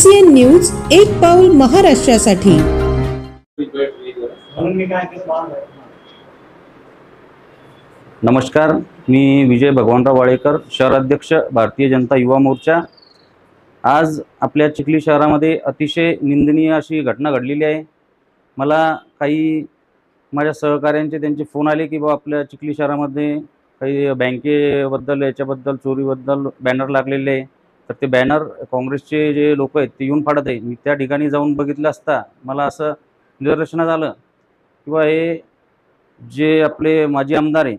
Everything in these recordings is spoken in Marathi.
PCN न्यूज, एक पाऊल महाराष्ट्रासाठी। नमस्कार, मी विजय भगवानराव वाडेकर, शहराध्यक्ष भारतीय जनता युवा मोर्चा। आज आपल्या चिखली शहरामध्ये अतिशय निंदनीय अशी घटना घडलेली आहे। मला काही माझ्या सहकाऱ्यांचे त्यांचे फोन आले की बाबा आपल्या चिखली शहरामध्ये काही बँकेबद्दल याच्याबद्दल चोरीबद्दल बॅनर लागलेले आहे, तर ते बॅनर काँग्रेसचे जे लोक आहेत ते येऊन फाडत आहे। मी त्या ठिकाणी जाऊन बघितलं असता मला असं निदर्शनास आलं की बा हे जे आपले माजी आमदार आहे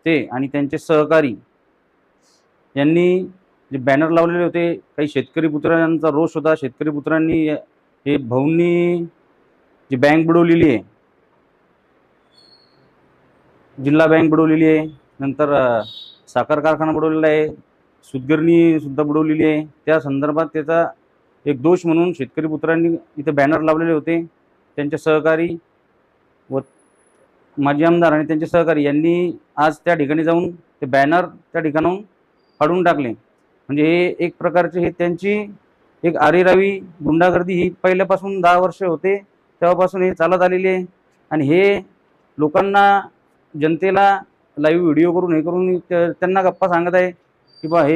ते आणि त्यांचे सहकारी यांनी जे बॅनर लावलेले होते, काही शेतकरी पुत्रांचा रोष होता। शेतकरी पुत्रांनी हे भाऊंनी जी बँक बुडवलेली आहे, जिल्हा बँक बुडवलेली आहे, नंतर साखर कारखाना बुडवलेला आहे, सूतगिरणी सुद्धा बुडवलेली आहे। त्या संदर्भात त्याचा एक दोष म्हणून शेतकरी पुत्रांनी इथे बॅनर लावलेले होते। त्यांचे सहकारी व माजी आमदार आणि त्यांचे सहकारी यांनी आज त्या ठिकाणी जाऊन ते बॅनर त्या ठिकाणाहून फाडून टाकले। म्हणजे हे एक प्रकारचे हे त्यांची एक आरेरावी गुंडागर्दी ही पहिल्यापासून 10 वर्ष होते तेव्हापासून हे चालत आलेली आहे। आणि हे लोकांना, जनतेला लाईव्ह व्हिडिओ करून हे करून त्यांना गप्पा सांगत आहे की बा हे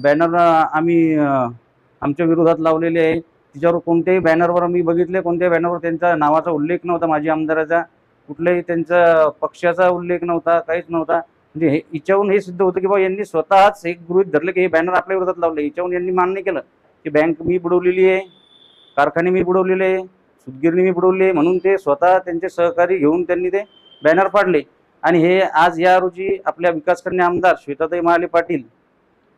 बॅनर आम्ही आमच्या विरोधात लावलेले आहे। तिच्यावर कोणत्याही बॅनरवर मी बघितले, कोणत्याही बॅनरवर त्यांच्या नावाचा उल्लेख नव्हता, माजी आमदाराचा कुठल्याही त्यांच्या पक्षाचा उल्लेख नव्हता, काहीच नव्हता। म्हणजे हे हिच्याहून हे सिद्ध होतं की बा यांनी स्वतःच एक गृहीत धरले की हे बॅनर आपल्या विरोधात लावले। हिच्याहून यांनी मान्य केलं की बँक मी बुडवलेली आहे, कारखाने मी बुडवलेले आहे, सूतगिरणी मी बुडवली आहे, म्हणून ते स्वतः त्यांचे सहकारी घेऊन त्यांनी ते बॅनर फाडले। आणि हे आज या रोजी आपल्या विकासकन्या आमदार श्वेताताई महाले पाटील,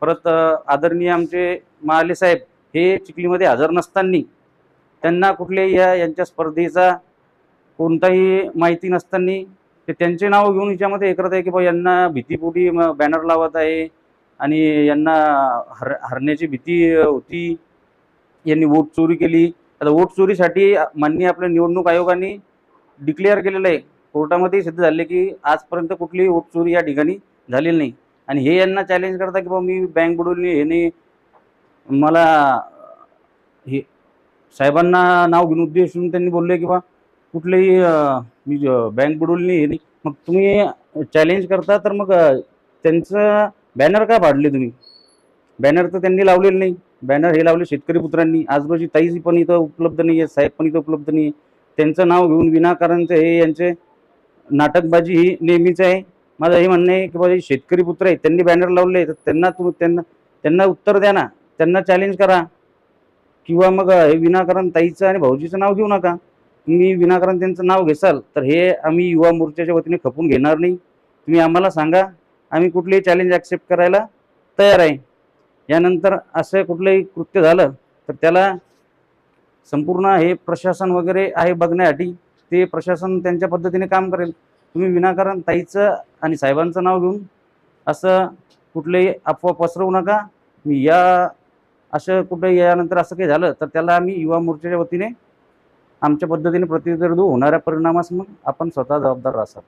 परत आदरणीय आमचे महाले साहेब हे चिखलीमध्ये हजर नसताना, त्यांना कुठल्याही यांच्या स्पर्धेचा कोणताही माहिती नसताना ते त्यांचे नाव घेऊन याच्यामध्ये हे करत आहे की बा यांना भीतीपोटी बॅनर लावत आहे आणि यांना हरण्याची भीती होती, यांनी वोट चोरी केली। आता वोट चोरीसाठी माननीय आपल्या निवडणूक आयोगाने डिक्लेअर केलेलं आहे, कोर्टामध्ये सिद्ध झाले की आजपर्यंत कुठलीही वोट चोरी या ठिकाणी झालेली नाही। आणि हे यांना चॅलेंज करता की बाबा मी बँक बुडवली, हे नाही मला हे साहेबांना नाव घेऊन उद्देशून त्यांनी बोलले की बा कुठलेही मी बँक बुडवली हे नाही। मग तुम्ही चॅलेंज करता तर मग त्यांचं बॅनर का फाडले तुम्ही? बॅनर तर त्यांनी लावलेलं नाही, बॅनर हे लावले शेतकरी पुत्रांनी। आज रोजी ताई पण इथं उपलब्ध नाही आहे, साहेब पण इथं उपलब्ध नाही आहे, त्यांचं नाव घेऊन विनाकारणचं हे यांचे नाटकबाजी ही नेहमीच आहे। माझं हे म्हणणं आहे की बाबा शेतकरी पुत्र आहेत, त्यांनी बॅनर लावले तर त्यांना उत्तर द्या ना, त्यांना चॅलेंज करा। किंवा मग हे विनाकारण ताईचं आणि भाऊजीचं नाव घेऊ नका। तुम्ही विनाकारण त्यांचं नाव घेसाल तर हे आम्ही युवा मोर्चाच्या वतीने खपून घेणार नाही। तुम्ही आम्हाला सांगा, आम्ही कुठलेही चॅलेंज ॲक्सेप्ट करायला तयार आहे। यानंतर असं कुठलंही कृत्य झालं तर त्याला संपूर्ण हे प्रशासन वगैरे आहे बघण्यासाठी, ते प्रशासन त्यांच्या पद्धतीने काम करेल। तुम्ही विनाकारण ताईचं आणि साहेबांचं नाव घेऊन असं कुठलेही अफवा पसरवू नका। असं कुठे यानंतर असं काही झालं तर त्याला आम्ही युवा मोर्चाच्या वतीने आमच्या पद्धतीने प्रतिरोध होणाऱ्या परिणामास मग आपण स्वतः जबाबदार असाल।